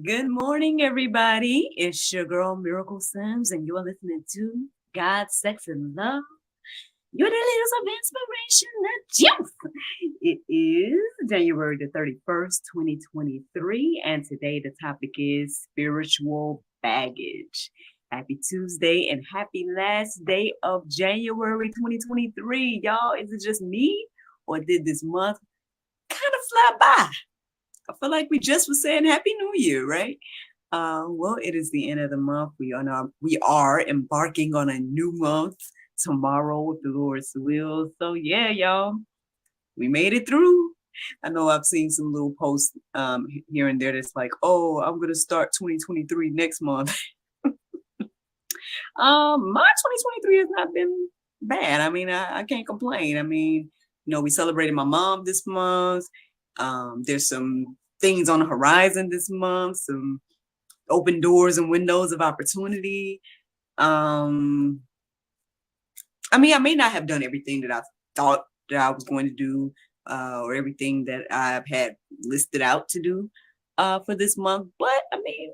Good morning, everybody. It's your girl Miracle Sims, and you're listening to God, Sex, and Love. Your daily dose of inspiration, the juice. It is January the 31st, 2023, and today the topic is spiritual baggage. Happy Tuesday and happy last day of January 2023. Y'all, is it just me, or did this month kind of fly by? I feel like we just were saying Happy New Year, right? Well, it is the end of the month. We are embarking on a new month tomorrow with the Lord's will. So yeah, y'all, we made it through. I know I've seen some little posts here and there that's like, oh, I'm gonna start 2023 next month. My 2023 has not been bad. I mean, I can't complain. I mean, we celebrated my mom this month. There's some things on the horizon this month, some open doors and windows of opportunity. Um, I mean, I may not have done everything that I thought that I was going to do, or everything that I've had listed out to do for this month, but I mean,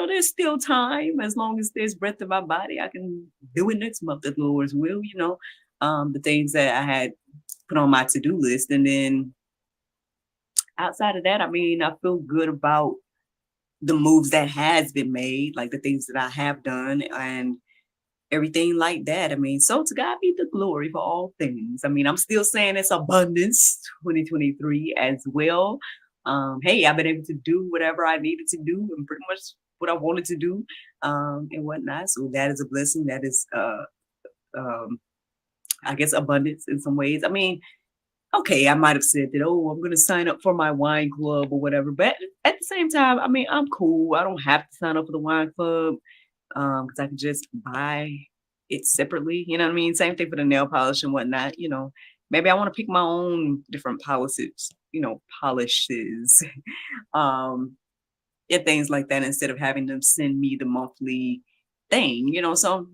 there's still time. As long as there's breath in my body, I can do it next month at the Lord's will, the things that I had put on my to-do list. And then outside of that, I mean, I feel good about the moves that has been made, like the things that I have done and everything like that. I mean, so to God be the glory for all things. I mean, I'm still saying it's abundance 2023 as well. Hey, I've been able to do whatever I needed to do and pretty much what I wanted to do, and whatnot. So that is a blessing. That is, um, I guess, abundance in some ways. I mean, okay, I might have said that, oh, I'm going to sign up for my wine club or whatever. But at the same time, I mean, I'm cool. I don't have to sign up for the wine club, because I can just buy it separately. You know what I mean? Same thing for the nail polish and whatnot. Maybe I want to pick my own different polishes, um, and things like that instead of having them send me the monthly thing. So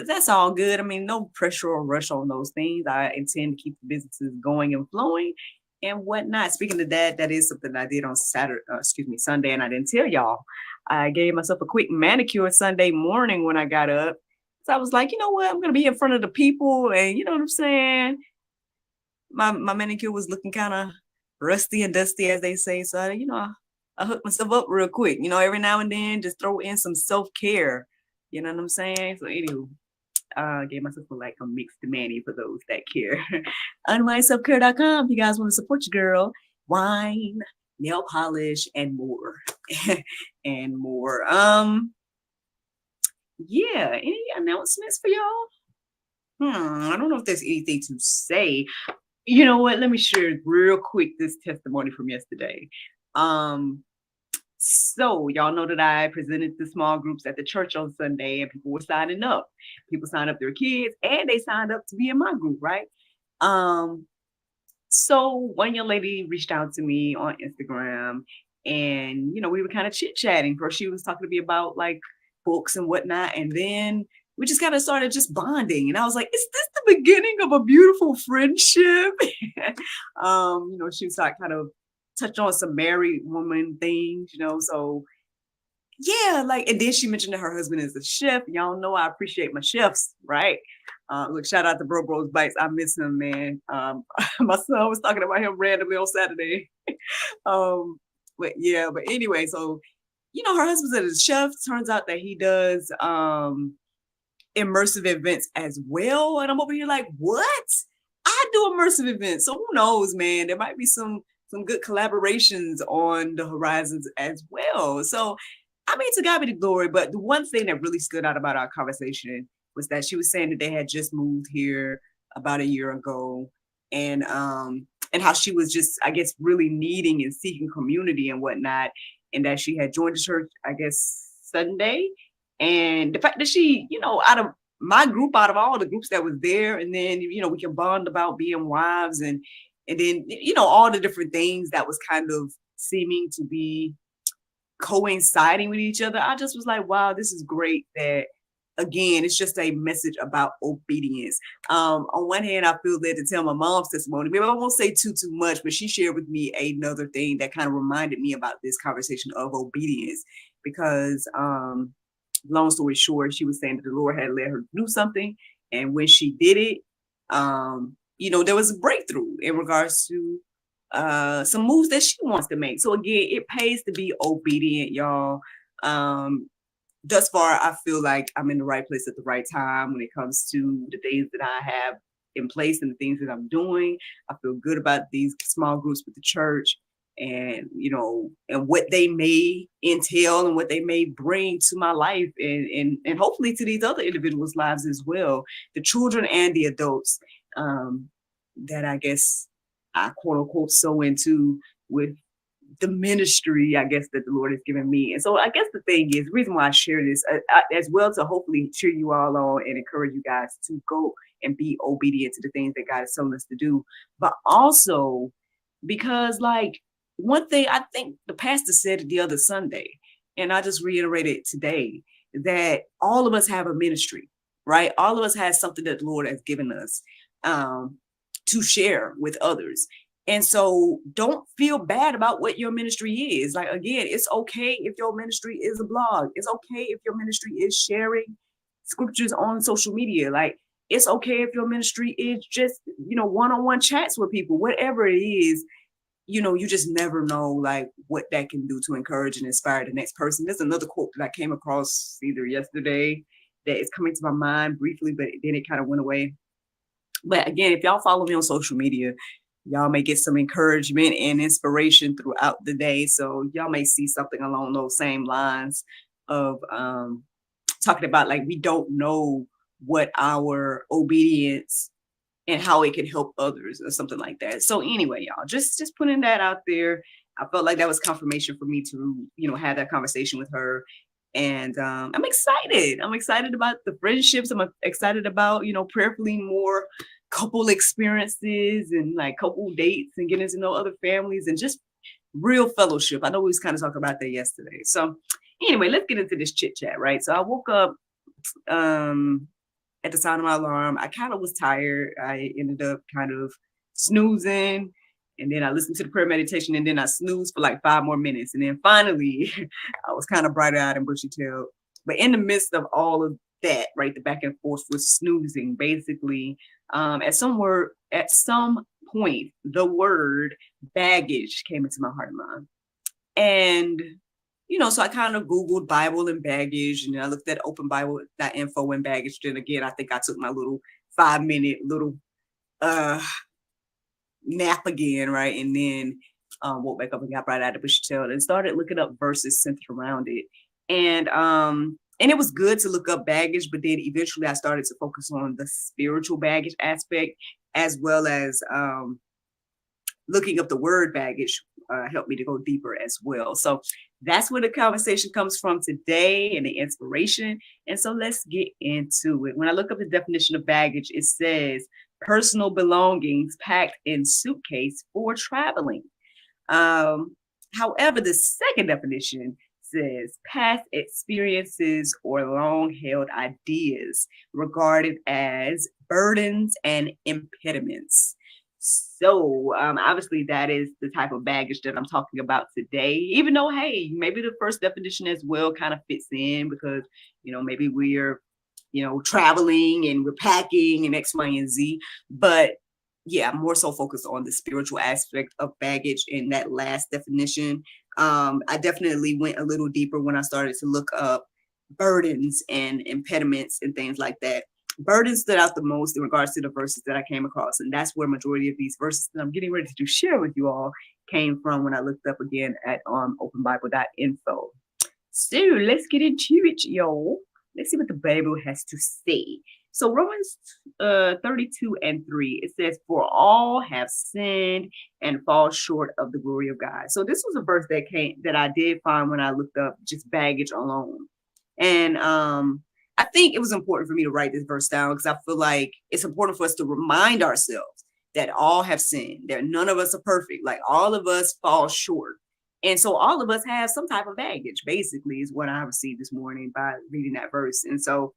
that's all good. I mean, no pressure or rush on those things. I intend to keep the businesses going and flowing and whatnot. Speaking of that, that is something I did on Sunday, and I didn't tell y'all. I gave myself a quick manicure Sunday morning when I got up. So I was like, you know what? I'm gonna be in front of the people, and you know what I'm saying. My manicure was looking kind of rusty and dusty, as they say. So I hooked myself up real quick. Every now and then, just throw in some self care. You know what I'm saying? So anywho, gave myself a mixed mani for those that care. UnwindSelfCare.com. If you guys want to support your girl, wine, nail polish, and more. And more. Yeah, any announcements for y'all? I don't know if there's anything to say. You know what? Let me share real quick this testimony from yesterday. So y'all know that I presented the small groups at the church on Sunday, and people were signing up. People signed up their kids, and they signed up to be in my group, right? So one young lady reached out to me on Instagram, and we were kind of chit chatting. First, she was talking to me about like books and whatnot, and then we just kind of started just bonding. And I was like, "Is this the beginning of a beautiful friendship?" She was like kind of touch on some married woman things, so yeah, like, and then she mentioned that her husband is a chef. Y'all know I appreciate my chefs, right? Look, shout out to Bro Bros Bites. I miss him, man. My son was talking about him randomly on Saturday. But anyway, so her husband's a chef. Turns out that he does immersive events as well. And I'm over here like, what? I do immersive events. So who knows, man? There might be some good collaborations on the horizons as well. So I mean, to God be the glory. But the one thing that really stood out about our conversation was that she was saying that they had just moved here about a year ago, and how she was just, I guess, really needing and seeking community and whatnot, and that she had joined the church, I guess, Sunday, and the fact that she, out of my group, out of all the groups that was there, and then we can bond about being wives, and then all the different things that was kind of seeming to be coinciding with each other. I just was like, wow, this is great that again, it's just a message about obedience. On one hand, I feel led to tell my mom's testimony. Maybe I won't say too much, but she shared with me another thing that kind of reminded me about this conversation of obedience. Because long story short, she was saying that the Lord had let her do something, and when she did it, there was a breakthrough in regards to some moves that she wants to make. So again, it pays to be obedient, y'all. Thus far, I feel like I'm in the right place at the right time when it comes to the things that I have in place and the things that I'm doing. I feel good about these small groups with the church, and and what they may entail and what they may bring to my life, and hopefully to these other individuals' lives as well, the children and the adults, that I guess I quote unquote sow into with the ministry, I guess, that the Lord has given me. And so I guess the thing is, the reason why I share this as well, to hopefully cheer you all on and encourage you guys to go and be obedient to the things that God is telling us to do. But also because, like, one thing I think the pastor said it the other Sunday, and I just reiterated today, that all of us have a ministry, right? All of us has something that the Lord has given us to share with others. And so don't feel bad about what your ministry is. Like, again, it's okay if your ministry is a blog. It's okay if your ministry is sharing scriptures on social media. Like, it's okay if your ministry is just, one-on-one chats with people, whatever it is. You just never know, like, what that can do to encourage and inspire the next person. There's another quote that I came across either yesterday that is coming to my mind briefly, but then it kind of went away. But again, if y'all follow me on social media, y'all may get some encouragement and inspiration throughout the day. So y'all may see something along those same lines of talking about, like, we don't know what our obedience and how it can help others or something like that. So anyway, y'all, just putting that out there. I felt like that was confirmation for me to, have that conversation with her. And I'm excited. I'm excited about the friendships. I'm excited about, prayerfully more couple experiences and like couple dates and getting to know other families and just real fellowship. I know we was kind of talking about that yesterday. So anyway, let's get into this chit chat, right? So I woke up at the sound of my alarm. I kind of was tired. I ended up kind of snoozing, and then I listened to the prayer meditation, and then I snoozed for like 5 more minutes. And then finally, I was kind of bright-eyed and bushy-tailed. But in the midst of all of that, right, the back and forth with snoozing, basically, at some point, the word baggage came into my heart and mind. And, so I kind of Googled Bible and baggage, and I looked at openbible.info and baggage. Then again, I think I took my little 5-minute little nap again, right? And then woke back up and got right out of the bushy tail and started looking up verses centered around it. And it was good to look up baggage, but then eventually I started to focus on the spiritual baggage aspect, as well as looking up the word baggage helped me to go deeper as well. So that's where the conversation comes from today and the inspiration. And so let's get into it. When I look up the definition of baggage, it says personal belongings packed in suitcase for traveling. However, the second definition says past experiences or long-held ideas regarded as burdens and impediments. So obviously that is the type of baggage that I'm talking about today, even though, hey, maybe the first definition as well kind of fits in because, maybe we're, traveling and we're packing and X, Y, and Z. But yeah, I'm more so focused on the spiritual aspect of baggage in that last definition. I definitely went a little deeper when I started to look up burdens and impediments and things like that. Burdens stood out the most in regards to the verses that I came across. And that's where majority of these verses that I'm getting ready to share with you all came from when I looked up again at openbible.info. So let's get into it, y'all. Let's see what the Bible has to say. So Romans 32:3, it says, for all have sinned and fall short of the glory of God. So this was a verse that I did find when I looked up just baggage alone. And I think it was important for me to write this verse down because I feel like it's important for us to remind ourselves that all have sinned, that none of us are perfect. Like all of us fall short. And so all of us have some type of baggage, basically, is what I received this morning by reading that verse. And so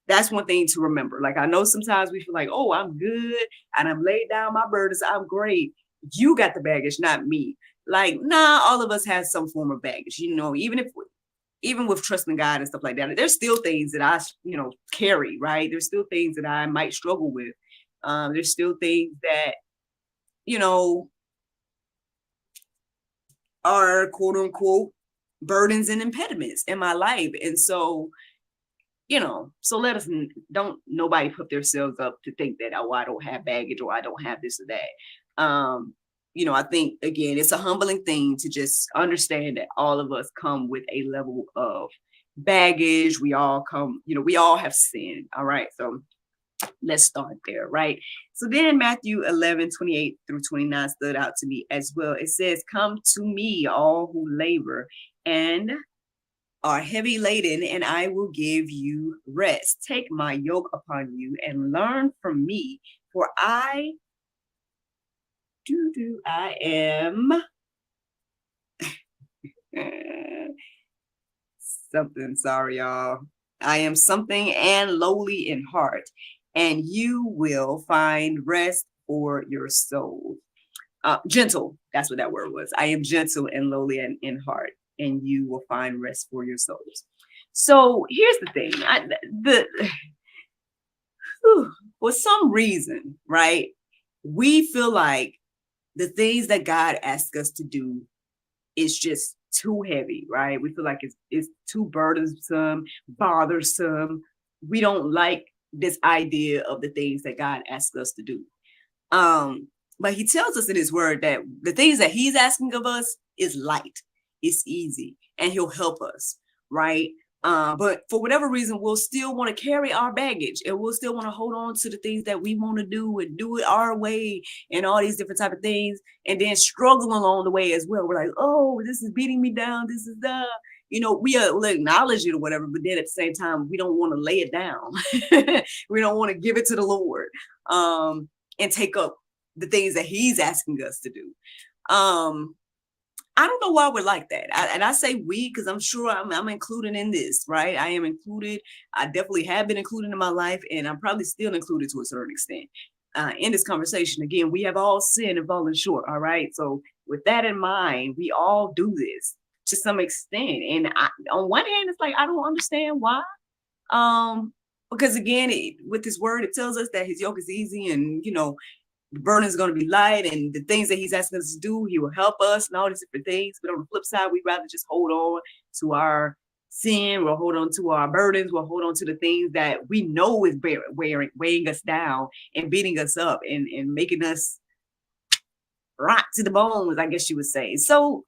That's one thing to remember. Like, I know sometimes we feel like, oh, I'm good and I'm laid down my burdens. I'm great. You got the baggage, not me. Like, nah, all of us have some form of baggage, even with trusting God and stuff like that. There's still things that I, carry, right? There's still things that I might struggle with. There's still things that, you know, are quote unquote burdens and impediments in my life. And so, so let us, don't nobody put themselves up to think that, oh, I don't have baggage or I don't have this or that. I think, again, it's a humbling thing to just understand that all of us come with a level of baggage. We all come, we all have sinned. All right. So let's start there, right? So then Matthew 11:28-29 stood out to me as well. It says, come to me, all who labor and are heavy laden, and I will give you rest. Take my yoke upon you and learn from me, for I am something, sorry, y'all. I am something and lowly in heart, and you will find rest for your soul. Gentle, that's what that word was. I am gentle and lowly in heart, and you will find rest for your souls. So here's the thing. For some reason, right, we feel like the things that God asks us to do is just too heavy, right? We feel like it's too burdensome, bothersome. We don't like this idea of the things that God asks us to do. But he tells us in his word that the things that he's asking of us is light, it's easy, and he'll help us, right? But for whatever reason, we'll still want to carry our baggage, and we'll still want to hold on to the things that we want to do and do it our way and all these different type of things, and then struggle along the way as well. We're like, oh, this is beating me down. This is we'll acknowledge it or whatever, but then at the same time, we don't want to lay it down. We don't want to give it to the Lord and take up the things that he's asking us to do. I don't know why we're like that. I say we, because I'm sure I'm included in this, right? I am included. I definitely have been included in my life, and I'm probably still included to a certain extent. In this conversation, again, we have all sinned and fallen short, all right? So with that in mind, we all do this to some extent. And on one hand, it's like, I don't understand why. Because again, with this word, it tells us that his yoke is easy, and, the burden is going to be light, and the things that he's asking us to do, he will help us and all these different things. But on the flip side, we'd rather just hold on to our sin. We'll hold on to our burdens. We'll hold on to the things that we know is weighing us down and beating us up and making us rot to the bones, I guess you would say. So,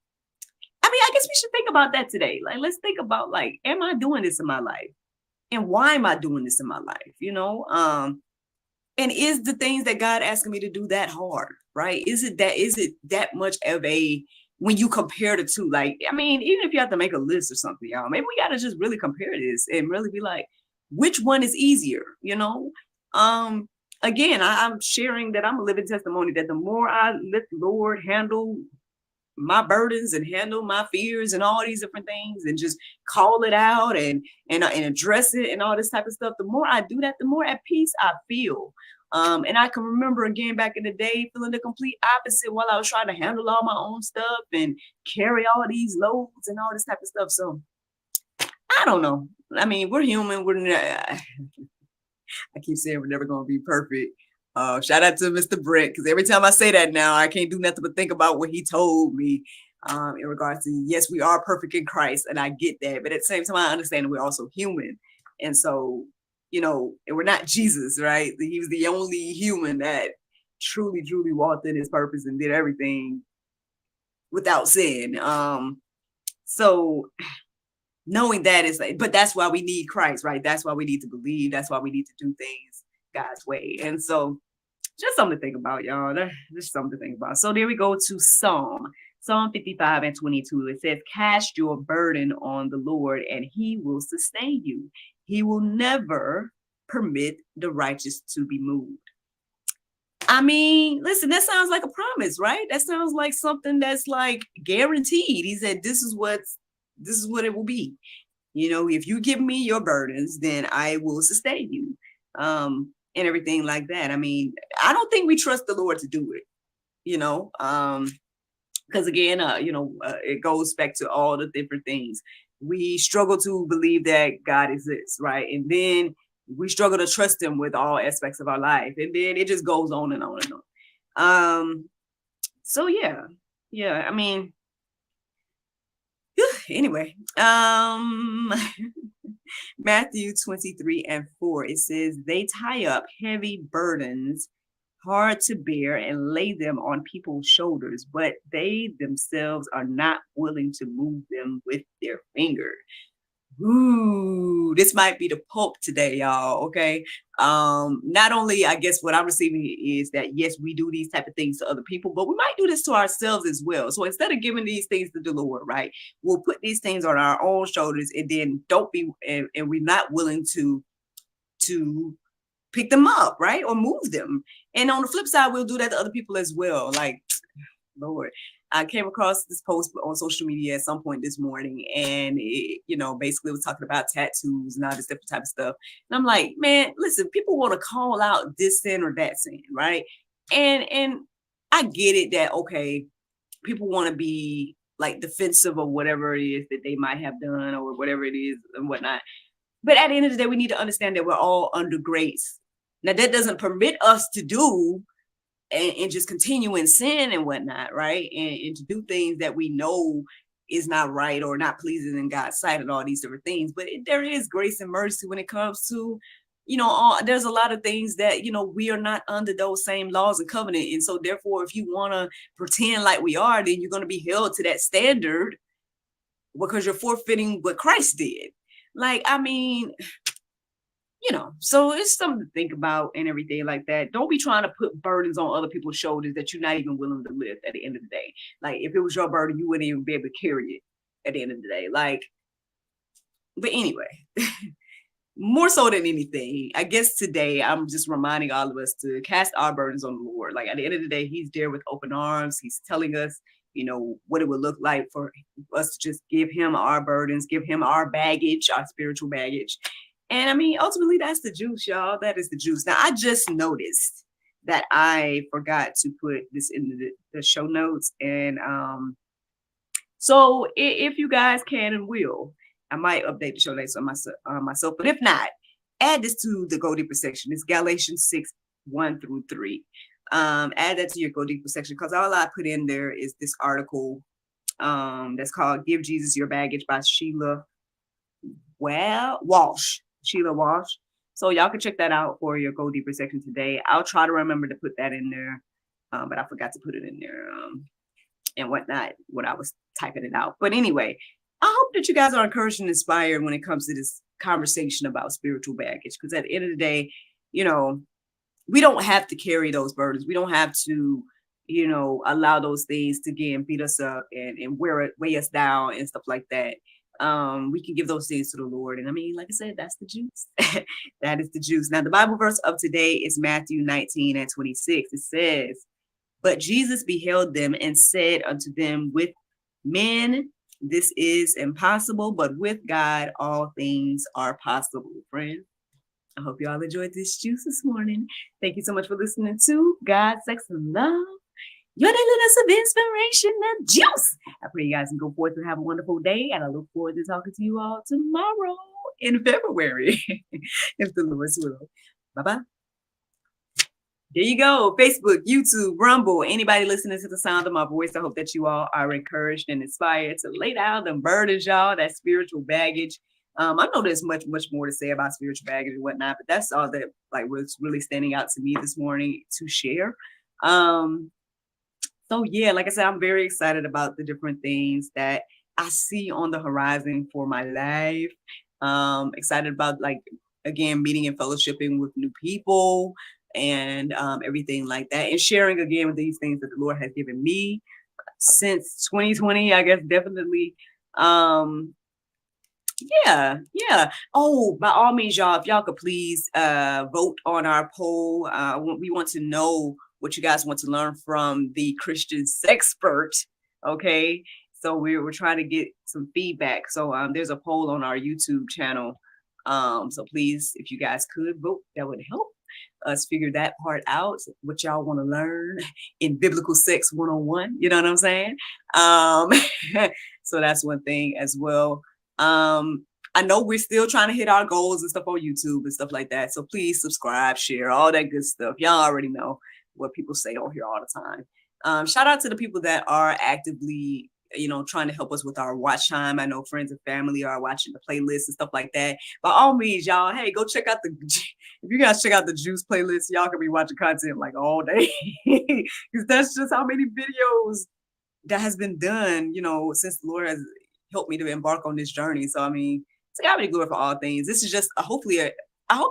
I guess we should think about that today. Like, let's think about, like, am I doing this in my life? And why am I doing this in my life? And is the things that God asking me to do that hard, right? Is it that much of when you compare the two? Like, even if you have to make a list or something, y'all, maybe we got to just really compare this and really be like, which one is easier, Again, I'm sharing that I'm a living testimony that the more I let the Lord handle my burdens and handle my fears and all these different things and just call it out and address it and all this type of stuff, the more I do that, the more at peace I feel. And I can remember again back in the day feeling the complete opposite while I was trying to handle all my own stuff and carry all these loads and all this type of stuff. So I don't know. We're human. I keep saying we're never going to be perfect. Shout out to Mr. Brent, because every time I say that now, I can't do nothing but think about what he told me in regards to, yes, we are perfect in Christ, and I get that. But at the same time, I understand we're also human. And so, and we're not Jesus, right? He was the only human that truly, truly walked in his purpose and did everything without sin. So knowing that is like, but that's why we need Christ, right? That's why we need to believe. That's why we need to do things God's way. And so just something to think about, y'all. Just something to think about. So there we go to Psalm 55:22. It says, cast your burden on the Lord and he will sustain you. He will never permit the righteous to be moved. Listen, that sounds like a promise, right? That sounds like something that's like guaranteed. He said, this is what it will be. if you give me your burdens, then I will sustain you. And everything like that. I mean, I don't think we trust the Lord to do it, because again, it goes back to all the different things. We struggle to believe that God exists, right? And then we struggle to trust him with all aspects of our life. And then it just goes on and on and on. So yeah, I mean, anyway, Matthew 23:4, it says, they tie up heavy burdens, hard to bear, and lay them on people's shoulders, but they themselves are not willing to move them with their finger. Ooh, this might be the Pope today, y'all. Okay. Not only, I guess what I'm receiving is that yes, we do these type of things to other people, but we might do this to ourselves as well. So instead of giving these things to the Lord, right, we'll put these things on our own shoulders, and then and we're not willing to pick them up, right, or move them. And on the flip side, we'll do that to other people as well. Like, Lord, I came across this post on social media at some point this morning, and it, basically was talking about tattoos and all this different type of stuff. And I'm like, man, listen, people want to call out this sin or that sin, right? And I get it that, okay, people want to be like defensive of whatever it is that they might have done or whatever it is and whatnot. But at the end of the day, we need to understand that we're all under grace. Now, that doesn't permit us to do and just continue in sin and whatnot, right? And to do things that we know is not right or not pleasing in God's sight and all these different things. But there is grace and mercy when it comes to, there's a lot of things that, we are not under those same laws and covenant. And so therefore, if you want to pretend like we are, then you're going to be held to that standard because you're forfeiting what Christ did. Like, I mean, so it's something to think about and everything like that. Don't be trying to put burdens on other people's shoulders that you're not even willing to lift at the end of the day. Like, if it was your burden, you wouldn't even be able to carry it at the end of the day. Like, but anyway, more so than anything, I guess today I'm just reminding all of us to cast our burdens on the Lord. Like, at the end of the day, he's there with open arms. He's telling us, what it would look like for us to just give him our burdens, give him our baggage, our spiritual baggage. And I mean, ultimately, that's the juice, y'all. That is the juice. Now, I just noticed that I forgot to put this in the show notes. And so if you guys can and will, I might update the show notes on myself. But if not, add this to the Go Deeper section. It's Galatians 6:1-3. Add that to your Go Deeper section, because all I put in there is this article that's called Give Jesus Your Baggage by Shelia Walsh. Shelia Walsh. So y'all can check that out for your Go Deeper section today. I'll try to remember to put that in there, but I forgot to put it in there and whatnot when I was typing it out. But anyway, I hope that you guys are encouraged and inspired when it comes to this conversation about spiritual baggage, because at the end of the day, we don't have to carry those burdens. We don't have to, allow those things to, again, beat us up and weigh us down and stuff like that. We can give those things to the Lord. And I mean, like I said, that's the juice. That is the juice. Now, the Bible verse of today is Matthew 19:26. It says, but Jesus beheld them and said unto them, with men this is impossible, but with God all things are possible. Friends, I hope you all enjoyed this juice this morning. Thank you so much for listening to God, Sex, and Love, your daily dose of inspiration and juice. I pray you guys can go forth and have a wonderful day, and I look forward to talking to you all tomorrow in February, if the Lord's will. Bye-bye. There you go. Facebook, YouTube, Rumble, anybody listening to the sound of my voice, I hope that you all are encouraged and inspired to lay down them burdens, y'all, that spiritual baggage. I know there's much more to say about spiritual baggage and whatnot, but that's all that was really standing out to me this morning to share. So yeah, like I said, I'm very excited about the different things that I see on the horizon for my life. Excited about, again, meeting and fellowshipping with new people and everything like that, and sharing again with these things that the Lord has given me since 2020, I guess, definitely. Yeah. Oh, by all means, y'all, if y'all could please vote on our poll. We want to know what you guys want to learn from the Christian sexpert. Okay, So we're trying to get some feedback. So there's a poll on our YouTube channel. So please, if you guys could vote, that would help us figure that part out. What y'all want to learn in biblical sex 101. You know what I'm saying? Um, so that's one thing as well. I know we're still trying to hit our goals and stuff on YouTube and stuff like that. So please subscribe, share, all that good stuff. Y'all already know what people say on here all the time. Shout out to the people that are actively, trying to help us with our watch time. I know friends and family are watching the playlists and stuff like that. By all means, y'all, hey, go check out if you guys check out the Juice playlist, y'all can be watching content like all day. Because that's just how many videos that has been done, since the Lord has helped me to embark on this journey. So, I mean, to God be the glory for all things. This is just I hope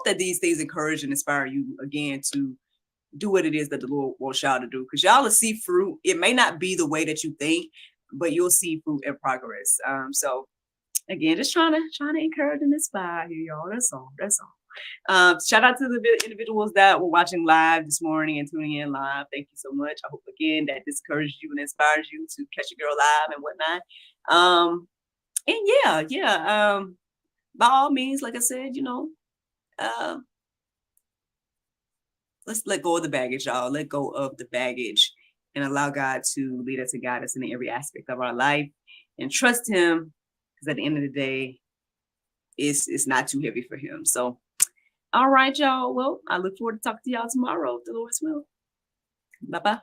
that these things encourage and inspire you again to do what it is that the Lord wants y'all to do. Because y'all will see fruit. It may not be the way that you think, but you'll see fruit and progress. So again, just trying to encourage and inspire you, y'all. That's all. Shout out to the individuals that were watching live this morning and tuning in live. Thank you so much. I hope again that this encourages you and inspires you to catch a girl live and whatnot. And yeah. By all means, like I said, let's let go of the baggage, y'all. Let go of the baggage and allow God to lead us and guide us in every aspect of our life and trust Him, because at the end of the day, it's not too heavy for Him. So, all right, y'all. Well, I look forward to talking to y'all tomorrow, if the Lord's will. Bye-bye.